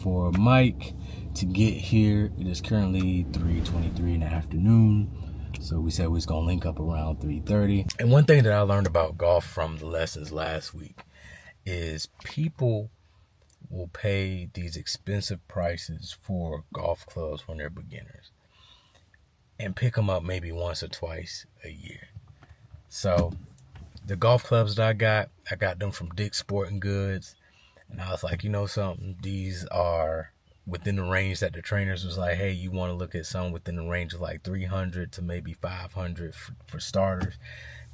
for Mike to get here. It is currently 3:23 in the afternoon. So we said we was gonna link up around 3:30. And one thing that I learned about golf from the lessons last week is people will pay these expensive prices for golf clubs when they're beginners and pick them up maybe once or twice a year. So the golf clubs that I got them from Dick's Sporting Goods. And I was like, you know something, these are within the range that the trainers was like, hey, you want to look at some within the range of like 300 to maybe 500 for starters.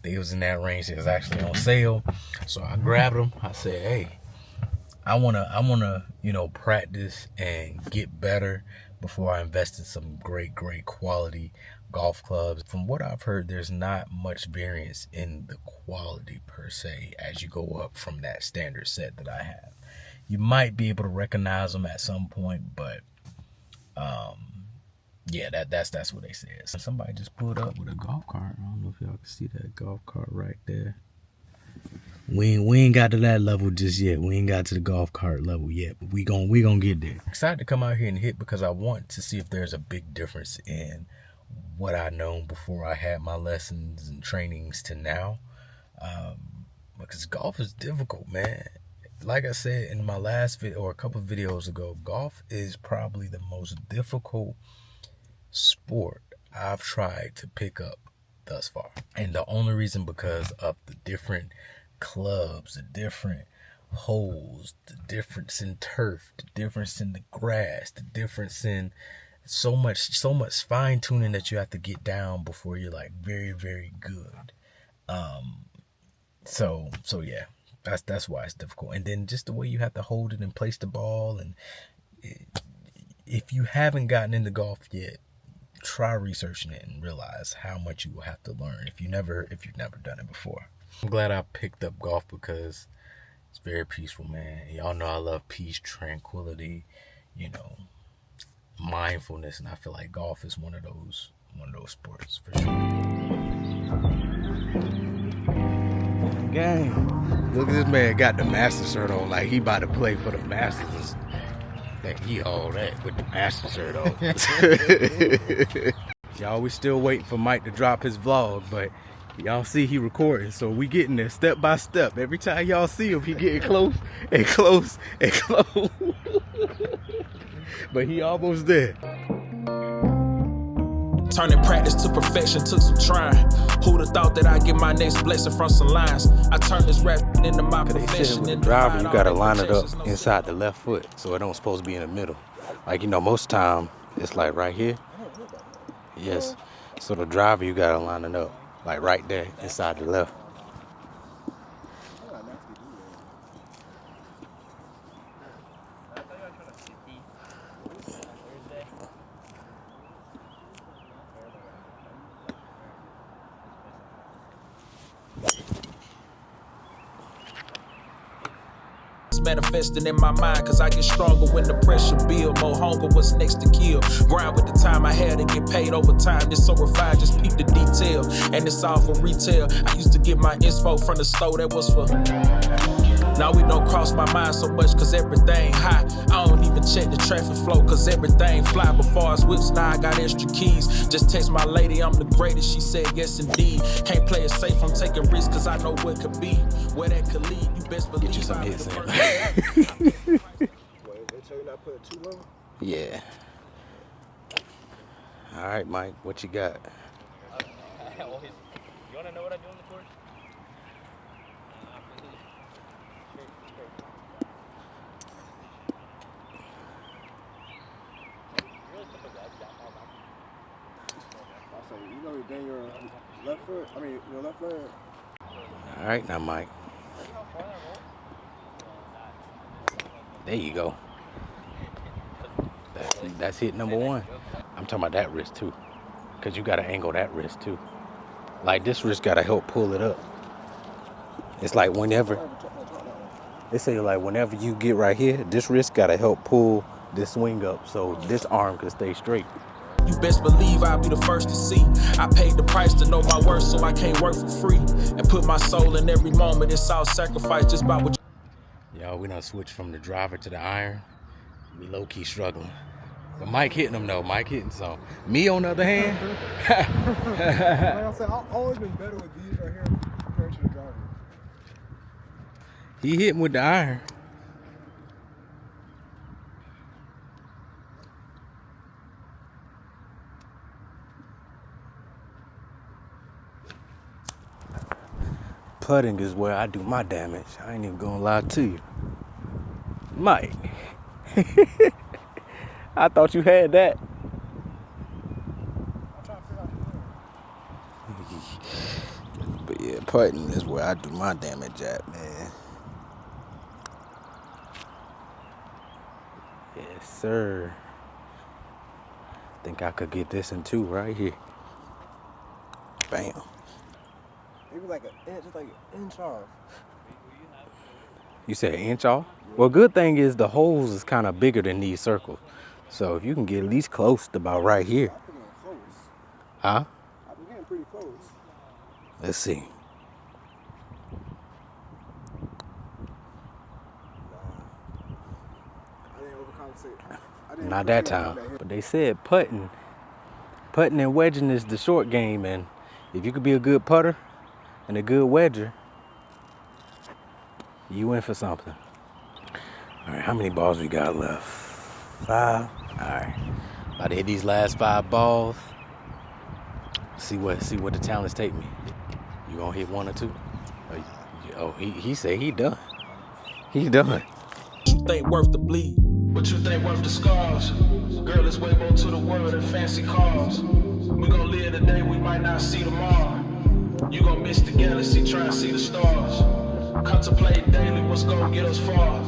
They was in that range. It was actually on sale. So I grabbed them. I said, hey, I wanna, practice and get better before I invest in some great quality golf clubs. From what I've heard, there's not much variance in the quality per se as you go up from that standard set that I have. You might be able to recognize them at some point, but yeah, that's what they said. So somebody just pulled up with a golf cart. I don't know if y'all can see that golf cart right there. We ain't got to that level just yet. We ain't got to the golf cart level yet, but we gonna get there. Excited to come out here and hit because I want to see if there's a big difference in what I known before I had my lessons and trainings to now. Because golf is difficult, man. Like I said in my last video or a couple of videos ago, golf is probably the most difficult sport I've tried to pick up thus far. And the only reason because of the different clubs, the different holes, the difference in turf, the difference in the grass, the difference in so much fine tuning that you have to get down before you're like very, very good. So yeah, that's why it's difficult. And then just the way you have to hold it and place the ball. And if you haven't gotten into golf yet, try researching it and realize how much you will have to learn if you've never done it before. I'm glad I picked up golf because it's very peaceful, man. Y'all know I love peace, tranquility, mindfulness, and I feel like golf is one of those sports for sure. Gang, look at this man got the Masters shirt on like he about to play for the Masters. Like he all that with the Masters shirt on. Y'all, we still waiting for Mike to drop his vlog, but y'all see he recording, so we getting there step by step. Every time y'all see him, he getting close and close and close. But he almost there. Turning practice to perfection took some trying. Who'd have thought that I'd get my next blessing from some lines? I turned this rap into my profession. With the driver, you gotta line it up inside the left foot, so it don't supposed to be in the middle. Like most time it's like right here. Yes. So the driver, you gotta line it up like right there inside the left. Manifesting in my mind, cause I get stronger when the pressure build. More hunger, what's next to kill. Grind with the time I had and get paid over time. This so refined, just peep the detail. And it's all for retail. I used to get my inspo from the store that was for. Now we don't cross my mind so much cause everything high. I don't even check the traffic flow cause everything fly. Before I whips, now I got extra keys. Just text my lady, I'm the greatest. She said yes indeed. Can't play it safe, I'm taking risks cause I know what could be. Where that could lead, you best believe. Get you some hits in. They tell you not put it too low? Yeah. All right, Mike, what you got? You want to know what I do on the course? So you know you bend your left foot? I mean, your left leg? All right, now, Mike. There you go. That's hit number one. I'm talking about that wrist too, because you got to angle that wrist too. Like this wrist got to help pull it up. It's like whenever you get right here, this wrist got to help pull this swing up so this arm can stay straight. You best believe I'll be the first to see. I paid the price to know my worth, so I can't work for free. And put my soul in every moment. It's all sacrifice just by what Y'all, we done switched from the driver to the iron. We low-key struggling. But Mike hitting them though. Mike hitting some. Me on the other hand. Like I said, I've always been better with these right here compared to the driver. He hitting with the iron. Putting is where I do my damage. I ain't even gonna lie to you. Mike. I thought you had that. I'm trying to figure out But yeah, putting is where I do my damage at, man. Yes, sir. Think I could get this in two right here. Bam. maybe like an inch, just like an inch off. You said an inch off? Well, good thing is the holes is kind of bigger than these circles. So if you can get at least close to about right here. I've been getting close. Huh? I've been getting pretty close. Let's see. I didn't overcompensate. I didn't Not that time. But they said putting and wedging is the short game, and if you could be a good putter and a good wedger, you in for something. All right, how many balls we got left? 5. All right, about to hit these last 5 balls. See what the talents take me. You gonna hit 1 or 2? Oh, he said he done. He done. What you think worth the bleed? What you think worth the scars? Girl, it's way more to the world than fancy cars. We gon' live today, we might not see tomorrow. You gon' miss the galaxy, try and see the stars. Contemplate daily what's gon' get us far.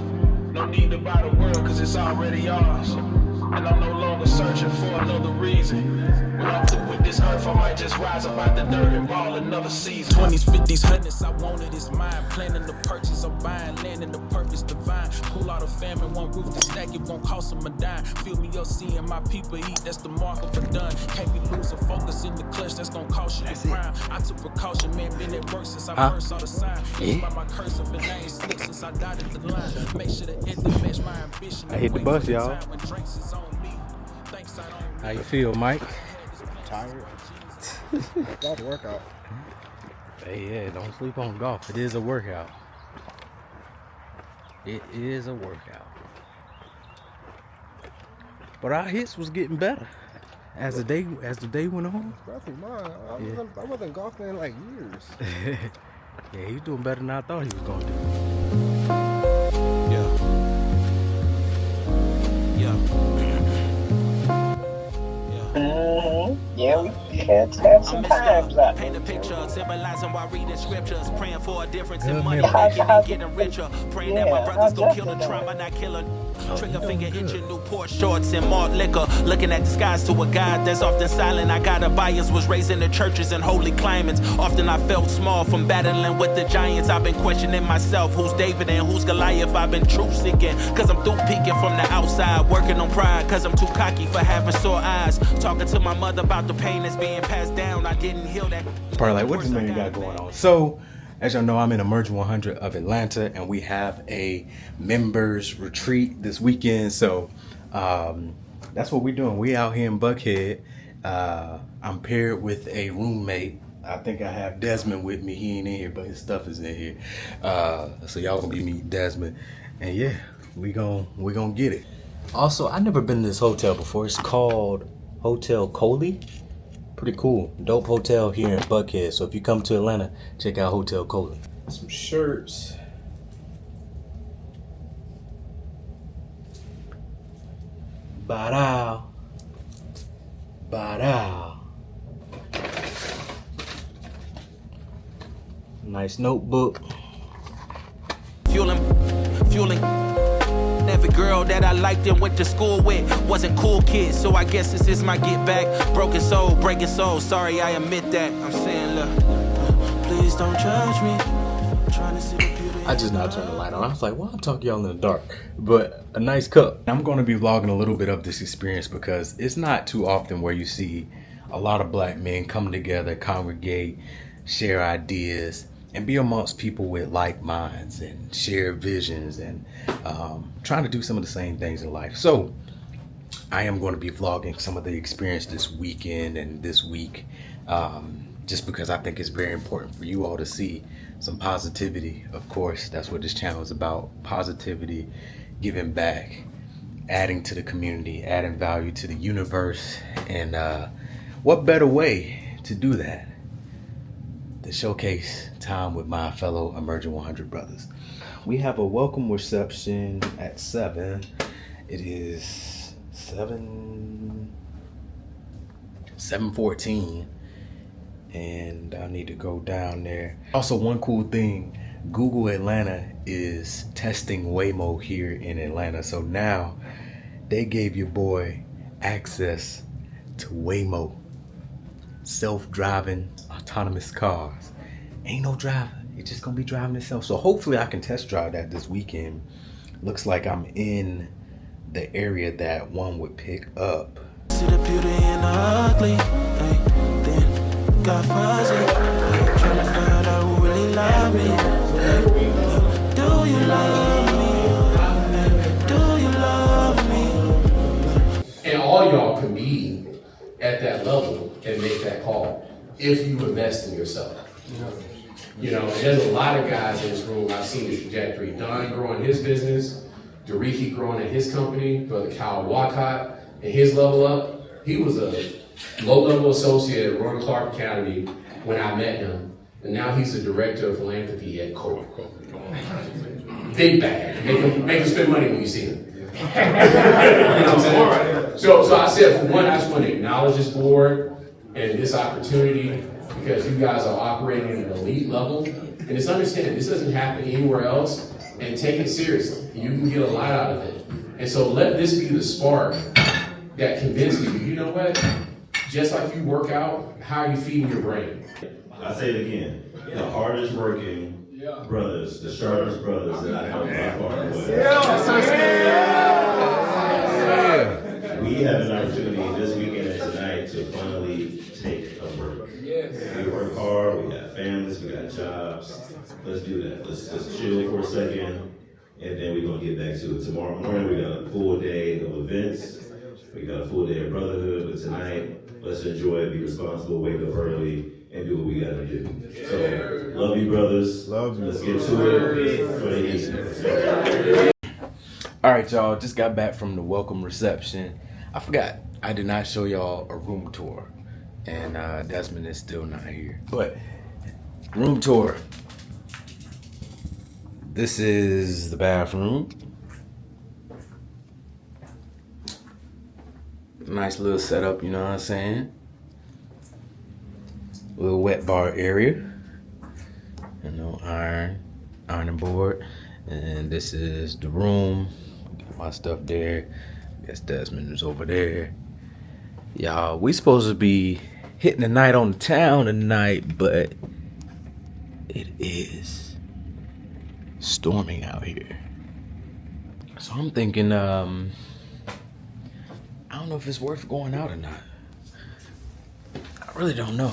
No need to buy the world, cause it's already ours. And I'm no longer searching for another reason. When I'm through with this earth, I might just rise up out the dirt and ball another season. 20s, 50s, 100s, I wanted is mine. Planning the purchase, I'm buying land in the purpose divine. Pull out a famine, one roof to stack, it won't cost them a dime. Fill me up, seeing my people eat, that's the mark of a done. Can't be losing focus in the clutch, that's gonna cost you the crime. I took precaution, man, been at work since I first saw the sign. It's by my curse of a name slip since I dotted the line. Make sure the ending match my ambition. I hit the bus, y'all. How you feel, Mike? Tired. Golf workout. Hey, yeah, don't sleep on golf. It is a workout. It is a workout. But our hits was getting better as the day went on. Especially mine. I wasn't golfing in like years. Yeah, he's doing better than I thought he was gonna do. Yeah, we had to have some times out. Paint a picture, symbolizing while reading scriptures, praying for a difference in Good money, man. making and getting richer. Praying that my Yeah, brothers go how's kill the that trauma, going? not killer. Trigger doing finger good. itching, Newport shorts and malt liquor. Looking at the skies to a God that's often silent. I got a bias, was raised in the churches and holy climates. Often I felt small from battling with the giants. I've been questioning myself, who's David and who's Goliath. I've been truth seeking, cause I'm through peeking from the outside. Working on pride, cause I'm too cocky for having sore eyes. Talking to my mother about the pain that's being passed down. I didn't heal that. Probably like, what this man got going on? So, as y'all know, I'm in Emerging 100 of Atlanta, and we have a members retreat this weekend. So, that's what we're doing. We out here in Buckhead. I'm paired with a roommate. I think I have Desmond with me. He ain't in here, but his stuff is in here. So y'all gonna be meeting Desmond, and yeah, we gonna get it. Also, I've never been to this hotel before. It's called Hotel Coley. Pretty cool. Dope hotel here in Buckhead. So if you come to Atlanta, check out Hotel Coley. Some shirts. Ba-da. Ba-da. Nice notebook. Fueling. Every girl that I liked and went to school with wasn't cool kids, so I guess this is my get back. Broken soul, breaking soul, sorry I admit that. I'm saying, look, please don't judge me. I'm trying to see the beauty. I just now turned the light on. I was like, why I'm talking y'all in the dark? But a nice cup. I'm going to be vlogging a little bit of this experience because it's not too often where you see a lot of black men come together, congregate, share ideas, and be amongst people with like minds and shared visions and trying to do some of the same things in life. So I am going to be vlogging some of the experience this weekend and this week, just because I think it's very important for you all to see some positivity. Of course, that's what this channel is about: positivity, giving back, adding to the community, adding value to the universe. And what better way to do that to showcase time with my fellow Emerging 100 brothers. We have a welcome reception at 7. It is 7:14, and I need to go down there. Also, one cool thing, Google Atlanta is testing Waymo here in Atlanta. So now they gave your boy access to Waymo, self-driving autonomous cars. Ain't no driver, it's just gonna be driving itself. So hopefully I can test drive that this weekend. Looks like I'm in the area that one would pick up. See the beauty in the ugly, ay, then got fuzzy, ay, trying to find out who really love me, ay, do you love me, ay, do you love me? And all y'all can be at that level and make that call if you invest in yourself. You know, there's a lot of guys in this room, I've seen the trajectory. Don growing his business, Dariki growing at his company, Brother Kyle Walcott and his level up. He was a low-level associate at Roy Clark Academy when I met him, and now he's the director of philanthropy at Coke. Big bag. Make him spend money when you see him. You know what I'm saying? So I said, for one, I just want to acknowledge this board and this opportunity, because you guys are operating at an elite level. And just understand, this doesn't happen anywhere else, and take it seriously. You can get a lot out of it. And so let this be the spark that convinces you know what? Just like you work out, how are you feeding your brain? I say it again, the hardest working brothers, the sharpest brothers that I know by far and away. We have an opportunity this weekend and tonight to finally take a break. We work hard, we got families, we got jobs. Let's do that. Let's just chill for a second, and then we're gonna get back to it. Tomorrow morning we got a full day of events. We got a full day of brotherhood, but tonight, let's enjoy it, be responsible, wake up early, and do what we gotta do. So, love you, brothers. Love you. Let's get to it for the evening. All right, y'all, just got back from the welcome reception. I forgot, I did not show y'all a room tour, and Desmond is still not here. But, room tour. This is the bathroom. Nice little setup, you know what I'm saying? Little wet bar area. You know, ironing board. And this is the room. Get my stuff there. I guess Desmond is over there. Y'all, we supposed to be hitting the night on the town tonight, but it is storming out here. So I'm thinking, I don't know if it's worth going out or not. I really don't know.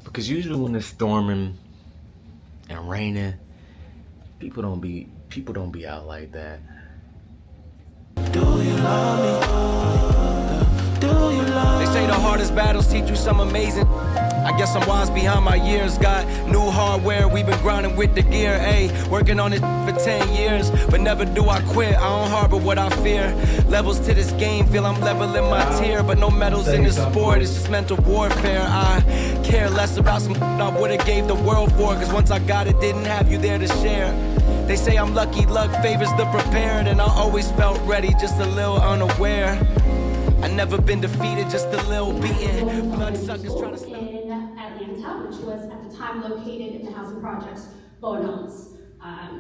Because usually when it's storming and raining, people don't be out like that. Do you love me? Do you love me? They say the hardest battles teach you some amazing. I guess I'm wise behind my years. Got new hardware, we've been grinding with the gear. Ayy, working on it for 10 years, but never do I quit. I don't harbor what I fear. Levels to this game, feel I'm leveling my tier, but no medals in this sport. It's just mental warfare. I care less about some I would've gave the world for, cause once I got it, didn't have you there to share. They say I'm lucky, luck favors the prepared, and I always felt ready, just a little unaware. I never been defeated, just a little beaten. Bloodsuckers trying to stop. In Atlanta, which was at the time located in the housing projects Bowen Homes.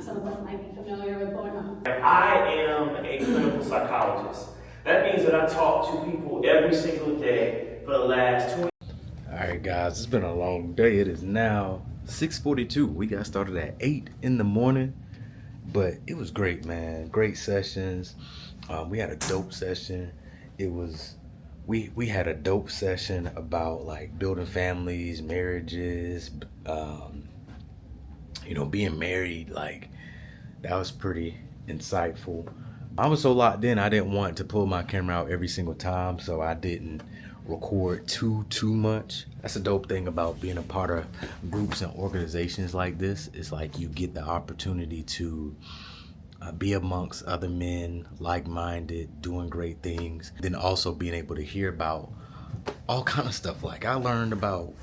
Some of us might be familiar with Bowen Homes. I am a clinical psychologist. That means that I talk to people every single day for the last 2 years. All right, guys, it's been a long day. It is now 6:42. We got started at 8 in the morning, but it was great, man. Great sessions. We had a dope session. It was we had a dope session about like building families, marriages, being married. Like, that was pretty insightful. I was so locked in, I didn't want to pull my camera out every single time, so I didn't record too much. That's a dope thing about being a part of groups and organizations like this. It's like you get the opportunity to be amongst other men, like-minded, doing great things. Then also being able to hear about all kind of stuff. Like, I learned about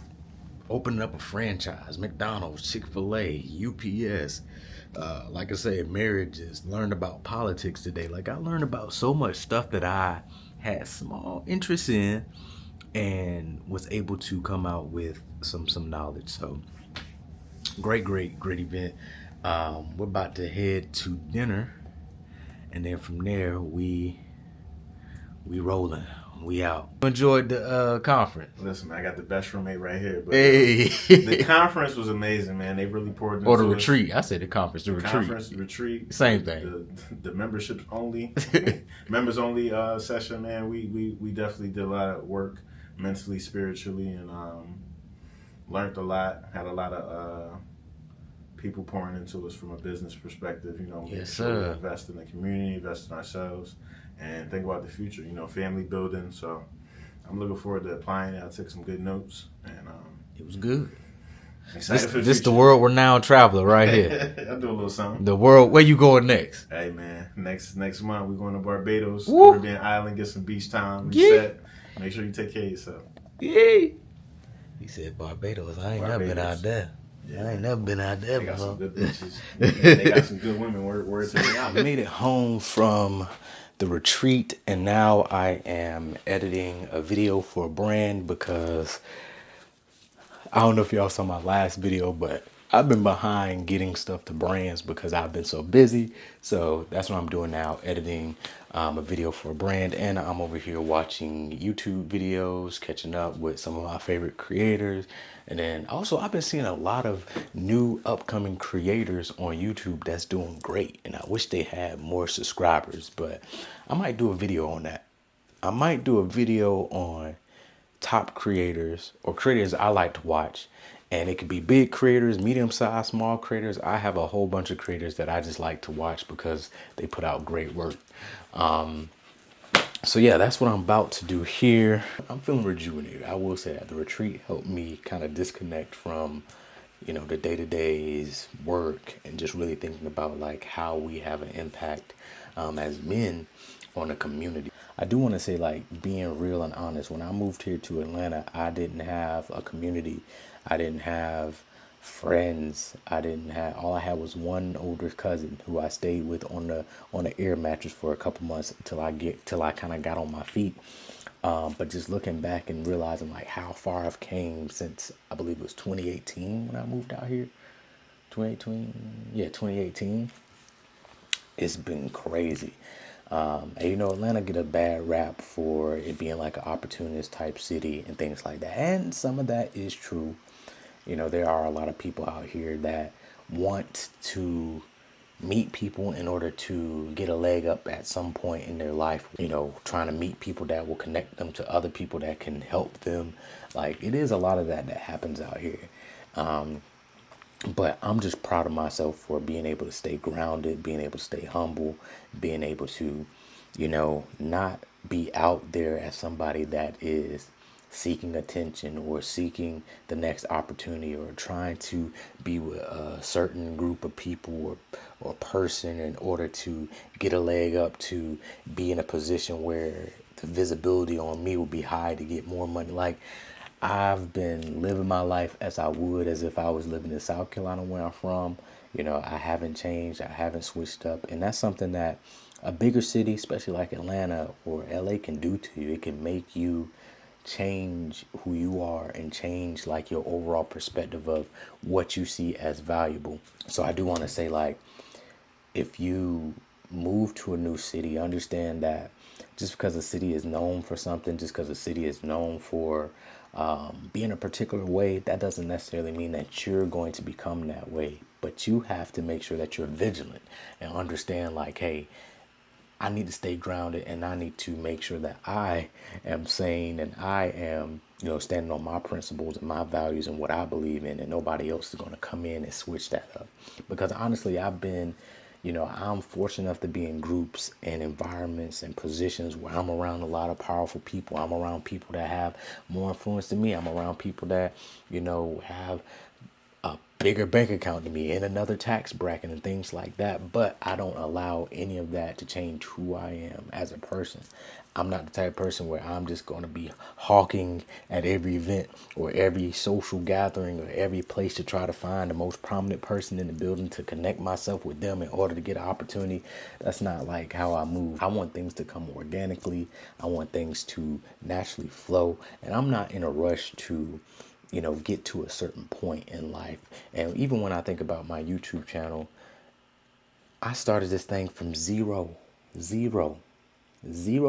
opening up a franchise, McDonald's, Chick-fil-A, UPS. Like I said, marriages. Learned about politics today. Like, I learned about so much stuff that I had small interest in and was able to come out with some knowledge. So great event. We're about to head to dinner, and then from there we rolling. We out. Enjoyed the conference. Listen, man, I got the best roommate right here. But, hey, the conference was amazing, man. They really poured into or the retreat. I said the conference. The retreat. Conference, the retreat. Same thing. The memberships only, members only session, man. We definitely did a lot of work mentally, spiritually, and learned a lot. Had a lot of people pouring into us from a business perspective. Yes, sure sir. we invest in the community, invest in ourselves, and think about the future. Family building. So I'm looking forward to applying it. I took some good notes, and it was good. This the world we're now traveler right here. I'll do a little something. The world. Where you going next? Hey man, next month we're going to Barbados, Woo. Caribbean island, get some beach time, reset. Make sure you take care of yourself. Yeah. He said Barbados. I ain't never been out there. Yeah. I ain't never been out there They got before. some good bitches. They got some good women. Word to me. I made it home from the retreat, and now I am editing a video for a brand because I don't know if y'all saw my last video, but I've been behind getting stuff to brands because I've been so busy. So that's what I'm doing now, editing a video for a brand. And I'm over here watching YouTube videos, catching up with some of my favorite creators. And then also I've been seeing a lot of new upcoming creators on YouTube that's doing great. And I wish they had more subscribers, but I might do a video on that. I might do a video on top creators or creators I like to watch. And it could be big creators, medium-sized, small creators. I have a whole bunch of creators that I just like to watch because they put out great work. So yeah, that's what I'm about to do here. I'm feeling rejuvenated. I will say that the retreat helped me kind of disconnect from, the day-to-day's work and just really thinking about like how we have an impact as men on the community. I do want to say, like, being real and honest, when I moved here to Atlanta, I didn't have a community. I didn't have friends. All I had was one older cousin who I stayed with on the air mattress for a couple months till I kind of got on my feet. But just looking back and realizing like how far I've came since I believe it was 2018 when I moved out here. 2018. It's been crazy. And Atlanta get a bad rap for it being like an opportunist type city and things like that. And some of that is true. There are a lot of people out here that want to meet people in order to get a leg up at some point in their life, trying to meet people that will connect them to other people that can help them. Like, it is a lot of that happens out here. But I'm just proud of myself for being able to stay grounded, being able to stay humble, being able to, not be out there as somebody that is seeking attention or seeking the next opportunity or trying to be with a certain group of people or person in order to get a leg up to be in a position where the visibility on me will be high to get more money. Like, I've been living my life as I would as if I was living in South Carolina where I'm from. I haven't changed. I haven't switched up. And that's something that a bigger city, especially like Atlanta or LA, can do to you. It can make you change who you are and change like your overall perspective of what you see as valuable. So I do want to say, like, if you move to a new city, understand that just because a city is known for something, just because a city is known for being a particular way, that doesn't necessarily mean that you're going to become that way. But you have to make sure that you're vigilant and understand, like, hey, I need to stay grounded, and I need to make sure that I am sane and I am, you know, standing on my principles and my values and what I believe in, and nobody else is going to come in and switch that up. Because honestly, I've been, you know, I'm fortunate enough to be in groups and environments and positions where I'm around a lot of powerful people. I'm around people that have more influence than me. I'm around people that, you know, have a bigger bank account than me in another tax bracket and things like that. But I don't allow any of that to change who I am as a person. I'm not the type of person where I'm just going to be hawking at every event or every social gathering or every place to try to find the most prominent person in the building to connect myself with them in order to get an opportunity. That's not like how I move. I want things to come organically. I want things to naturally flow. And I'm not in a rush to, you know, get to a certain point in life. And even when I think about my YouTube channel, I started this thing from zero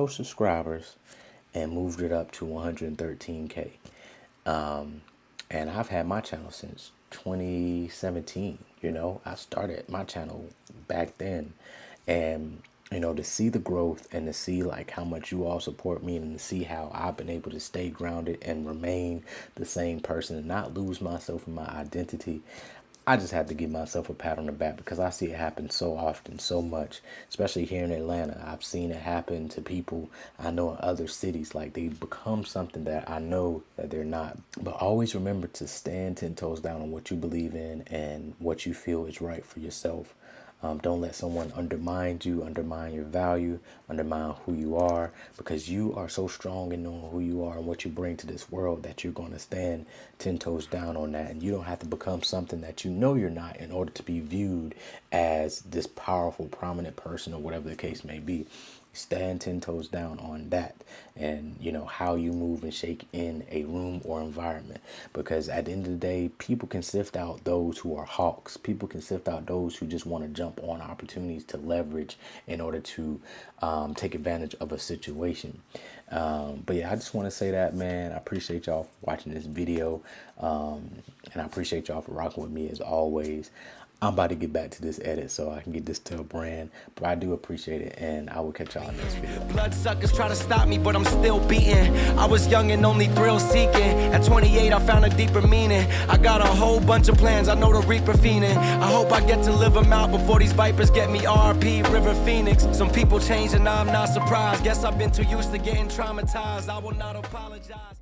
subscribers and moved it up to 113K. And I've had my channel since 2017. You know, I started my channel back then, and, you know, to see the growth and to see like how much you all support me and to see how I've been able to stay grounded and remain the same person and not lose myself in my identity. I just had to give myself a pat on the back because I see it happen so often, so much, especially here in Atlanta. I've seen it happen to people I know in other cities. Like, they become something that I know that they're not. But always remember to stand 10 toes down on what you believe in and what you feel is right for yourself. Don't let someone undermine you, undermine your value, undermine who you are, because you are so strong in knowing who you are and what you bring to this world that you're going to stand 10 toes down on that. And you don't have to become something that you know you're not in order to be viewed as this powerful, prominent person or whatever the case may be. Stand 10 toes down on that, and you know how you move and shake in a room or environment, because at the end of the day, people can sift out those who are hawks. People can sift out those who just want to jump on opportunities to leverage in order to take advantage of a situation. But yeah, I just want to say that, man, I appreciate y'all for watching this video, and I appreciate y'all for rocking with me as always. I'm about to get back to this edit so I can get this to a brand, but I do appreciate it, and I will catch y'all in the next video. Bloodsuckers try to stop me, but I'm still beating. I was young and only thrill seeking. At 28, I found a deeper meaning. I got a whole bunch of plans, I know the Reaper fiending. I hope I get to live them out before these vipers get me RP, River Phoenix. Some people change and I'm not surprised. Guess I've been too used to getting traumatized. I will not apologize.